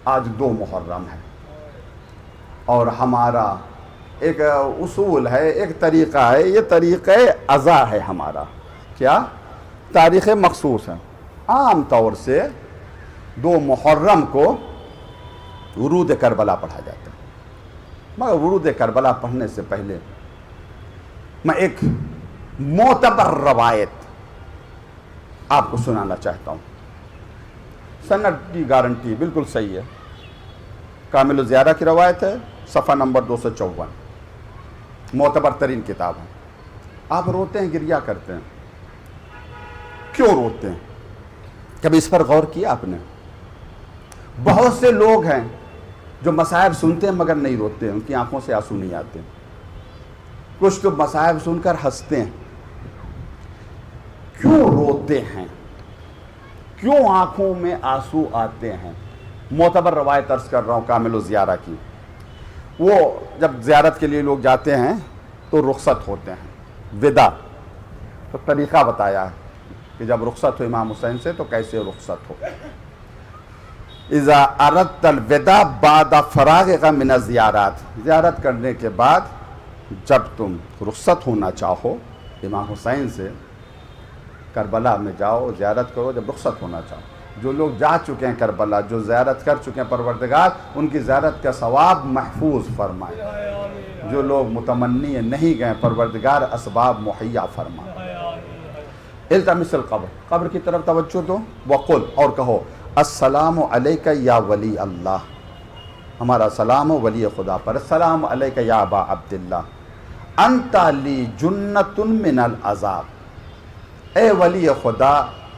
آج 2 محرم ہے، اور ہمارا ایک اصول ہے، ایک طریقہ ہے، یہ طریقہ ازا ہے ہمارا. کیا؟ تاریخ مخصوص ہے. عام طور سے 2 محرم کو ورود کربلا پڑھا جاتا ہے، مگر ورود کربلا پڑھنے سے پہلے میں ایک معتبر روایت آپ کو سنانا چاہتا ہوں. سند کی گارنٹی بالکل صحیح ہے. کامل الزیارہ کی روایت ہے، صفحہ نمبر 254، معتبر ترین کتاب ہے. آپ روتے ہیں، گریہ کرتے ہیں. کیوں روتے ہیں؟ کبھی اس پر غور کیا آپ نے؟ بہت سے لوگ ہیں جو مصائب سنتے ہیں مگر نہیں روتے، ان کی آنکھوں سے آنسو نہیں آتے. کچھ تو مصائب سن کر ہنستے ہیں. کیوں روتے ہیں؟ کیوں آنکھوں میں آنسو آتے ہیں؟ معتبر روایت عرض کر رہا ہوں کامل الزیارہ کی. وہ جب زیارت کے لیے لوگ جاتے ہیں تو رخصت ہوتے ہیں، وداع. تو طریقہ بتایا ہے کہ جب رخصت ہو امام حسین سے تو کیسے رخصت ہو. اذا اردت الوداع بعد فراغک من الزیارات، زیارت کرنے کے بعد جب تم رخصت ہونا چاہو امام حسین سے، کربلا میں جاؤ، زیارت کرو جب رخصت ہونا چاہو. جو لوگ جا چکے ہیں کربلا، جو زیارت کر چکے ہیں، پروردگار ان کی زیارت کا ثواب محفوظ فرمائے. جو لوگ متمنی نہیں گئے، پروردگار اسباب مہیا فرمائے. التمس القبر، قبر کی طرف توجہ دو. وقل، اور کہو، السلام علیک یا ولی اللہ، ہمارا سلام و ولی خدا پر. السلام علیک یا ابا عبداللہ، انت لی جنت من العذاب، اے ولی خدا،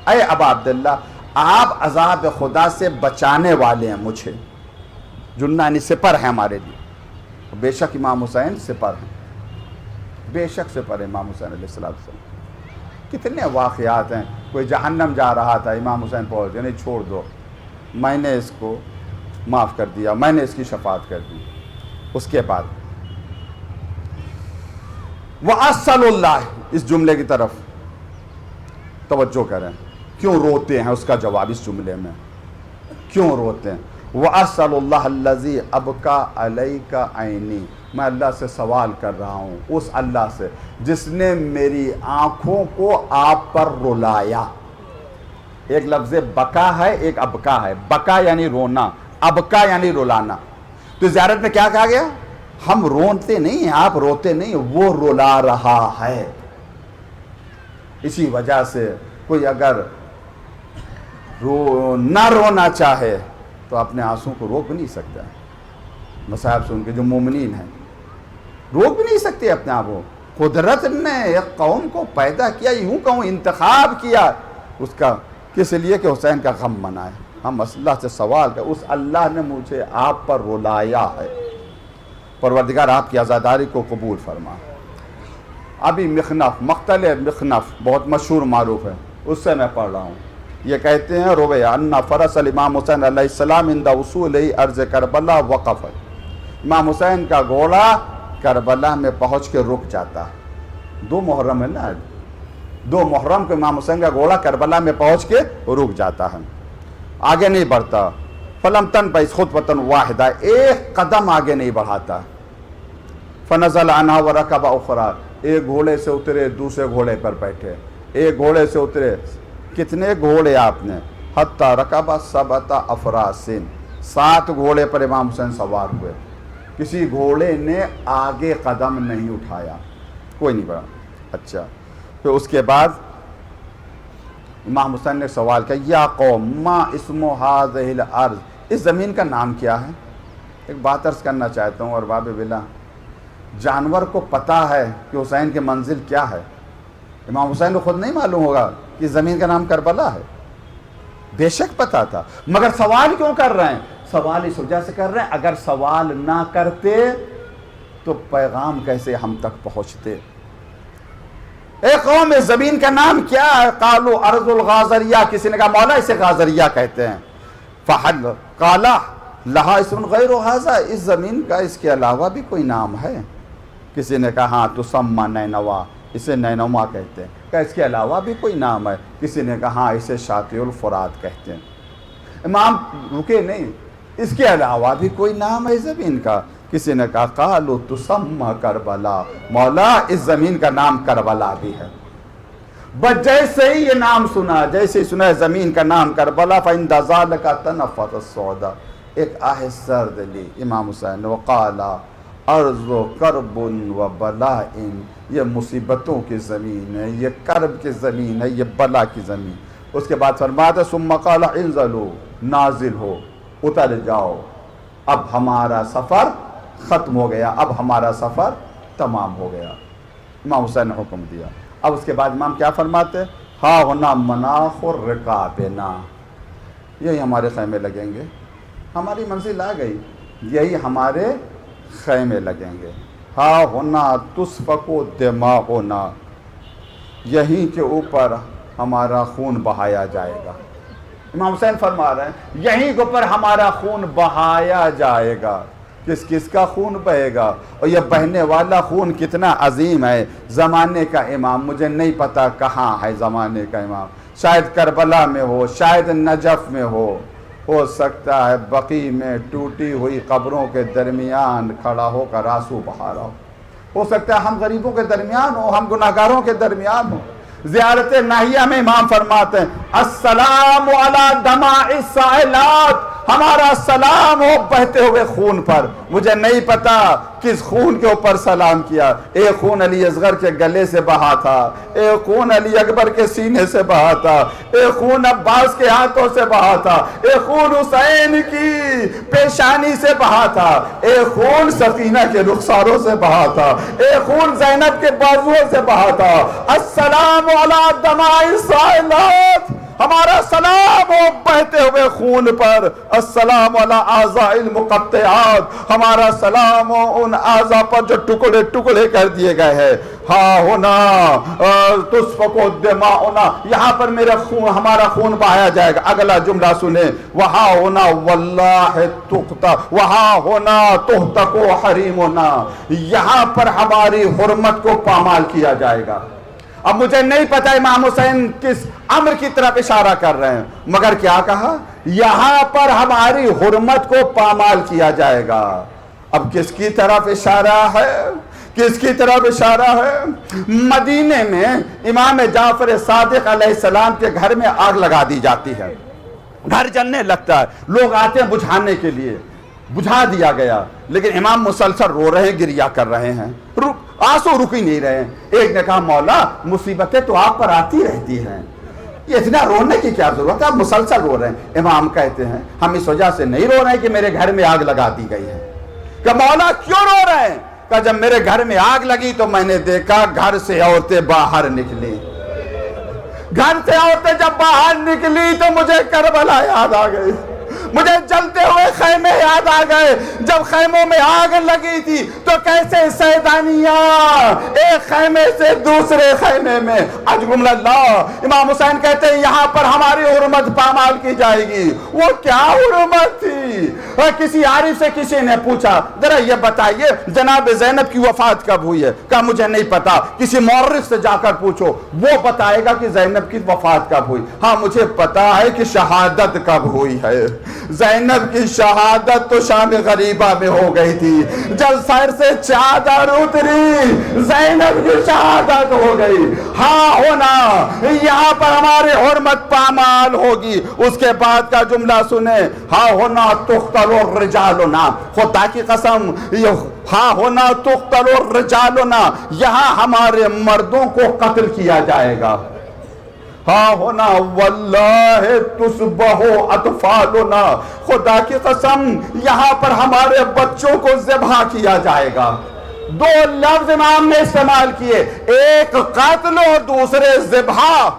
اے ابا عبداللہ، آپ عذاب خدا سے بچانے والے ہیں مجھے. جنہ یعنی سپر ہیں ہمارے لیے. بے شک امام حسین سپر ہیں، بے شک سپر امام حسین علیہ السلام. کتنے واقعات ہیں. کوئی جہنم جا رہا تھا، امام حسین پہنچ گئے، نہیں چھوڑ دو، میں نے اس کو معاف کر دیا، میں نے اس کی شفاعت کر دی. اس کے بعد وَأَسْأَلُ اللَّهِ، اس جملے کی طرف توجہ کریں. کیوں روتے ہیں؟ اس کا جواب اس جملے میں. کیوں روتے ہیں؟ وَأَسْأَلُ اللَّهَ الَّذِي أَبْكَى عَلَيْكَ عَيْنِي، میں اللہ سے سوال کر رہا ہوں، اس اللہ سے جس نے میری آنکھوں کو آپ پر رلایا. ایک لفظ بکا ہے، ایک ابکا ہے. بکا یعنی رونا، ابکا یعنی رلانا. تو زیارت میں کیا کہا گیا؟ ہم روتے نہیں ہیں، آپ روتے نہیں، وہ رلا رہا ہے. اسی وجہ سے کوئی اگر نہ رونا چاہے تو اپنے آنسوں کو روک نہیں سکتا. مصائب سن کے جو مومنین ہیں روک بھی نہیں سکتے اپنے آپ کو. قدرت نے ایک قوم کو پیدا کیا، یوں کہوں انتخاب کیا اس کا، کس لیے کہ حسین کا غم منائے. ہم اللہ سے سوال کریں، اس اللہ نے مجھے آپ پر رلایا ہے. پروردگار آپ کی عزاداری کو قبول فرما. ابھی مخنف، مقتل مخنف بہت مشہور معروف ہے، اس سے میں پڑھ رہا ہوں. یہ کہتے ہیں رویا انا فرس الامام حسین علیہ السلام عند وصول ارض کربلا وقف، امام حسین کا گھوڑا کربلا میں پہنچ کے رک جاتا. 2 محرم ہے نا، 2 محرم کو امام حسین کا گھوڑا کربلا میں پہنچ کے رک جاتا ہے، آگے نہیں بڑھتا. فلم تن پہ خود وطن واحدہ، ایک قدم آگے نہیں بڑھاتا. فنزل عنہا ورکب اخرى، ایک گھوڑے سے اترے، دوسرے گھوڑے پر بیٹھے، ایک گھوڑے سے اترے. کتنے گھوڑے آپ نے؟ حتی رکب 7 افراس، 7 گھوڑے پر امام حسین سوار ہوئے. کسی گھوڑے نے آگے قدم نہیں اٹھایا، کوئی نہیں بڑھا. اچھا، پھر اس کے بعد امام حسین نے سوال کیا، یا قوم ما اسم هذه الارض، اس زمین کا نام کیا ہے؟ ایک بات عرض کرنا چاہتا ہوں. اور باب بلا، جانور کو پتہ ہے کہ حسین کے منزل کیا ہے، امام حسین کو خود نہیں معلوم ہوگا کہ زمین کا نام کربلا ہے؟ بے شک پتہ تھا، مگر سوال کیوں کر رہے ہیں؟ سوال اس وجہ سے کر رہے ہیں، اگر سوال نہ کرتے تو پیغام کیسے ہم تک پہنچتے. اے قوم، زمین کا نام کیا ہے؟ قالوا ارض الغازریہ، کسی نے کہا مولا اسے غازریہ کہتے ہیں. فحل قال لہا اسم غیر ھذا، اس زمین کا اس کے علاوہ بھی کوئی نام ہے؟ کسی نے کہا ہاں تسمى نینوا، اسے نینوا کہتے ہیں. کہ اس کے علاوہ بھی کوئی نام ہے؟ کسی نے کہا ہاں اسے شاطئ الفرات کہتے ہیں. امام رکے نہیں، اس کے علاوہ بھی کوئی نام ہے زمین کا؟ کسی نے کہا قالوا تسمى کربلا، مولا اس زمین کا نام کربلا بھی ہے۔ بس جیسے ہی یہ نام سنا، جیسے ہی سنا زمین کا نام کربلا، فَإِنْدَ ذَلِكَ تَنَفَّضَ الصَّعْدَ، ایک آہ سرد لی امام حسین نے، وقال ارض کرب و بلاء، یہ مصیبتوں کی زمین ہے، یہ کرب کی زمین ہے، یہ بلا کی زمین۔ اس کے بعد فرماتا ثم قال انزلوا، نازل ہو، اتر جاؤ، اب ہمارا سفر ختم ہو گیا، اب ہمارا سفر تمام ہو گیا۔ امام حسین نے حکم دیا۔ اب اس کے بعد امام کیا فرماتے؟ ہاں ہونا مناخ رکابنا، یہی ہمارے خیمے لگیں گے، ہماری منزل آ گئی، یہی ہمارے خیمے لگیں گے۔ ہاں ہونا تسفک دماؤنا، یہیں کے اوپر ہمارا خون بہایا جائے گا۔ امام حسین فرما رہے ہیں یہیں کے اوپر ہمارا خون بہایا جائے گا۔ کس کس کا خون بہے گا؟ اور یہ بہنے والا خون کتنا عظیم ہے۔ زمانے کا امام، مجھے نہیں پتا کہاں ہے زمانے کا امام، شاید کربلا میں ہو، شاید نجف میں ہو سکتا ہے بقیع میں ٹوٹی ہوئی قبروں کے درمیان کھڑا ہو کر آنسو بہا رہا ہو سکتا ہے ہم غریبوں کے درمیان ہو، ہم گناہگاروں کے درمیان ہو۔ زیارت ناہیہ میں امام فرماتے ہیں السلام علی دماء السائلات، ہمارا سلام ہو بہتے ہوئے خون پر۔ مجھے نہیں پتا کس خون کے اوپر سلام کیا، ایک خون علی اصغر کے گلے سے بہا تھا، ایک خون علی اکبر کے سینے سے بہا تھا، ایک خون عباس کے ہاتھوں سے بہا تھا، ایک خون حسین کی پیشانی سے بہا تھا، ایک خون سکینہ کے رخساروں سے بہا تھا، ایک خون زینب کے بازوؤں سے بہا تھا۔ السلام علی دماء السائلات، ہمارا سلام ہو بہتے ہوئے خون پر۔ السلام علی اعضاء المقطعات، ہمارا سلام ہو ان اعضاء پر جو ٹکڑے ٹکڑے کر دیے گئے ہیں۔ ہاں ہونا تسفک دماؤنا، یہاں پر میرا خون، ہمارا خون بہایا جائے گا۔ اگلا جملہ سنیں، وہاں ہونا واللہ تقتا، وہاں ہونا تہتک حریمنا، یہاں پر ہماری حرمت کو پامال کیا جائے گا۔ اب مجھے نہیں پتا امام حسین کس امر کی طرف اشارہ کر رہے ہیں، مگر کیا کہا؟ یہاں پر ہماری حرمت کو پامال کیا جائے گا۔ اب کس کی طرف اشارہ ہے؟ کس کی طرف اشارہ ہے؟ مدینے میں امام جعفر صادق علیہ السلام کے گھر میں آگ لگا دی جاتی ہے، گھر جلنے لگتا ہے، لوگ آتے ہیں بجھانے کے لیے، بجھا دیا گیا، لیکن امام مسلسل رو رہے ہیں، گریہ کر رہے ہیں، آنسو رک ہی نہیں رہے ہیں۔ ایک نے کہا مولا مصیبتیں تو آپ پر آتی رہتی ہیں، یہ اتنا رونے کی کیا ضرورت ہے، آپ مسلسل رو رہے ہیں۔ امام کہتے ہیں ہم اس وجہ سے نہیں رو رہے ہیں کہ میرے گھر میں آگ لگا دی گئی ہے۔ کہ مولا کیوں رو رہے ہیں؟ کہ جب میرے گھر میں آگ لگی تو میں نے دیکھا گھر سے عورتیں باہر نکلی، گھر سے عورتیں جب باہر نکلی تو مجھے کربلا یاد آ گئی، مجھے جلتے ہوئے خیمے یاد آ گئے۔ جب خیموں میں آگ لگی تھی تو کیسے سیدانیاں ایک خیمے سے دوسرے خیمے میں، اجگمل اللہ۔ امام حسین کہتے ہیں یہاں پر ہماری حرمت پامال کی جائے گی۔ وہ کیا حرمت تھی؟ کسی عارف سے کسی نے پوچھا ذرا یہ بتائیے جناب زینب کی وفات کب ہوئی ہے؟ کہا مجھے نہیں پتا، کسی مورخ سے جا کر پوچھو، وہ بتائے گا کہ زینب کی وفات کب ہوئی۔ ہاں مجھے پتا ہے کہ شہادت کب ہوئی ہے۔ زینب کی شہادت تو شام غریبہ میں ہو گئی تھی، جب سر سے چادر اتری زینب کی شہادت ہو گئی۔ ہاں ہونا یہاں پر ہماری حرمت پامال ہوگی۔ اس کے بعد کا جملہ سنیں، ہاں ہونا تقتل الرجالنا، خدا کی قسم ہاں ہونا تقتل الرجالنا، یہاں ہمارے مردوں کو قتل کیا جائے گا۔ ہاں ہونا واللہ تصبح اطفالنا، خدا کی قسم یہاں پر ہمارے بچوں کو ذبح کیا جائے گا۔ دو لفظ امام نے استعمال کیے، ایک قتل اور دوسرے ذبح۔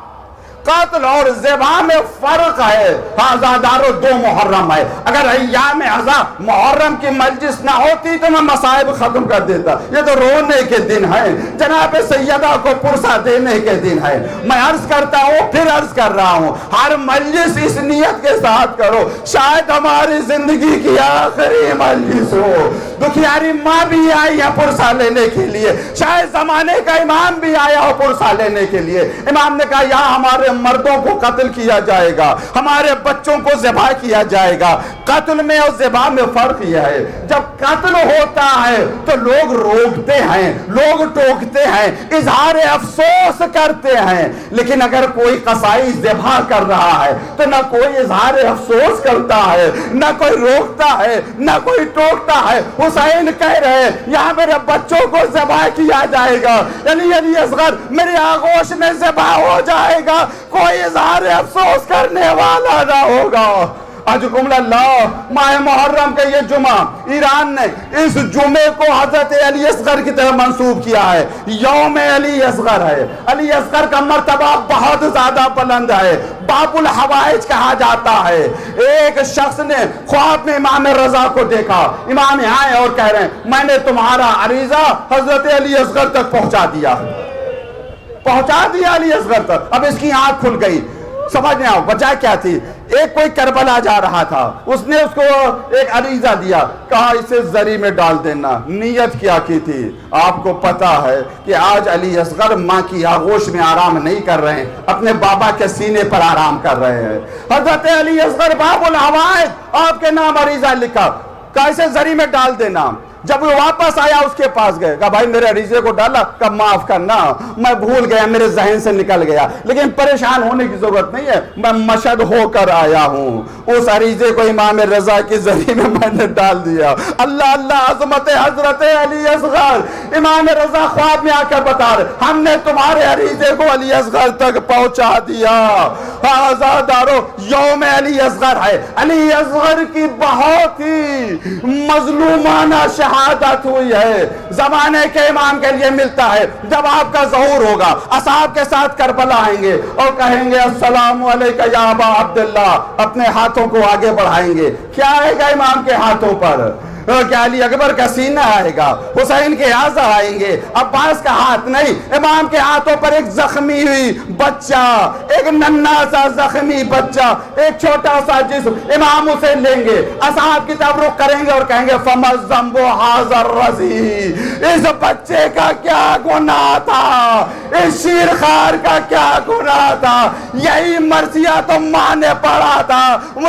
قتل اور ذبح میں فرق ہے۔ ہاں زادارو دو محرم ہے، اگر ایام عزا محرم کی مجلس نہ ہوتی تو میں مصائب ختم کر دیتا۔ یہ تو رونے کے دن ہے، جناب سیدہ کو پرسہ دینے کے دن ہے۔ میں عرض کرتا ہوں پھر عرض کر رہا ہوں، ہر مجلس اس نیت کے ساتھ کرو، شاید ہماری زندگی کی آخری مجلس ہو۔ دکھیاری ماں بھی آئی ہے پرسہ لینے کے لیے، شاید زمانے کا امام بھی آیا ہو پرسہ لینے کے لیے۔ امام نے کہا یہاں ہمارے مردوں کو قتل کیا جائے گا، ہمارے بچوں کو ذبح کیا جائے گا۔ قتل میں اور ذبح میں فرق یہ ہے، جب قتل ہوتا ہے تو لوگ روکتے ہیں، لوگ ٹوکتے ہیں، اظہار افسوس کرتے ہیں، لیکن اگر کوئی قصائی ذبح کر رہا ہے تو نہ کوئی اظہار افسوس کرتا ہے، نہ کوئی روکتا ہے، نہ کوئی ٹوکتا ہے۔ حسین کہہ رہے ہیں یہاں میرے بچوں کو ذبح کیا جائے گا، یعنی علی اصغر میرے آغوش میں ذبح ہو جائے گا، کوئی اظہار افسوس کرنے والا نہ ہوگا۔ اجکم اللہ، ماہ محرم کا یہ جمعہ، ایران نے اس جمعے کو حضرت علی اصغر کی طرف منسوب کیا ہے، یوم علی اصغر ہے۔ علی اصغر کا مرتبہ بہت زیادہ بلند ہے، باب الحوائج کہا جاتا ہے۔ ایک شخص نے خواب میں امام رضا کو دیکھا، امام آئے اور کہہ رہے ہیں میں نے تمہارا عریضہ حضرت علی اصغر تک پہنچا دیا علی اصغر تک۔ اب اس کی آنکھ کھل گئی، سمجھ نہیں آؤ وجہ کیا تھی۔ ایک کوئی کربلا جا رہا تھا، اس نے اس کو ایک عریضہ دیا، کہا اسے زری میں ڈال دینا۔ نیت کیا کی تھی؟ آپ کو پتا ہے کہ آج علی اصغر ماں کی آغوش میں آرام نہیں کر رہے ہیں، اپنے بابا کے سینے پر آرام کر رہے ہیں۔ حضرت علی اصغر باب الحوائج آپ کے نام عریضہ لکھا، کہا اسے زری میں ڈال دینا۔ جب وہ واپس آیا اس کے پاس گئے، کہا بھائی میرے عریضے کو ڈالا؟ کہا معاف کرنا، میں بھول گیا، میرے ذہن سے نکل گیا، لیکن پریشان ہونے کی ضرورت نہیں ہے، میں مشہد ہو کر آیا ہوں۔ اس عریضے کو امام رضا کی ذریعے میں میں نے ڈال دیا۔ اللہ اللہ، عظمت حضرت علی اصغر۔ امام رضا خواب میں آ کر بتا رہے ہم نے تمہارے عریضے کو علی اصغر تک پہنچا دیا۔ آزادارو، یوم علی اصغر ہے۔ علی اصغر کی بہت ہی مظلومانہ شہادت ہوئی ہے، زمانے کے امام کے لیے ملتا ہے۔ جب آپ کا ظہور ہوگا، اصحاب کے ساتھ کربلا آئیں گے اور کہیں گے السلام علیکم یا ابا عبداللہ، اپنے ہاتھوں کو آگے بڑھائیں گے۔ کیا آئے گا امام کے ہاتھوں پر؟ کیا علی اکبر کا سینہ آئے گا، حسین کے اعضا آئیں گے، عباس کا ہاتھ نہیں۔ امام کے ہاتھوں پر ایک زخمی ہوئی بچہ، ایک ننھا سا زخمی بچہ، ایک چھوٹا سا جسم، امام اسے لیں گے، اصحاب کی طرف رخ کریں گے اور کہیں گے فَمَا الذَّنبُ هَٰذَا الرَّضِيعِ، اس بچے کا کیا گناہ تھا، اس شیرخوار کا کیا گناہ تھا، یہی مرثیہ تو ماں نے پڑھا تھا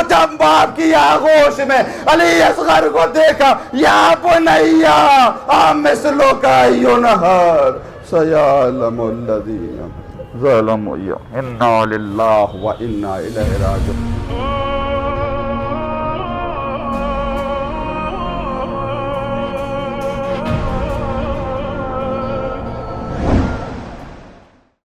جب باپ کی آغوش میں علی اصغر کو دیکھا، یا بنیا مثلک ینہر سیعلم الذین ظلموا انا للہ و انا الیہ راجعون۔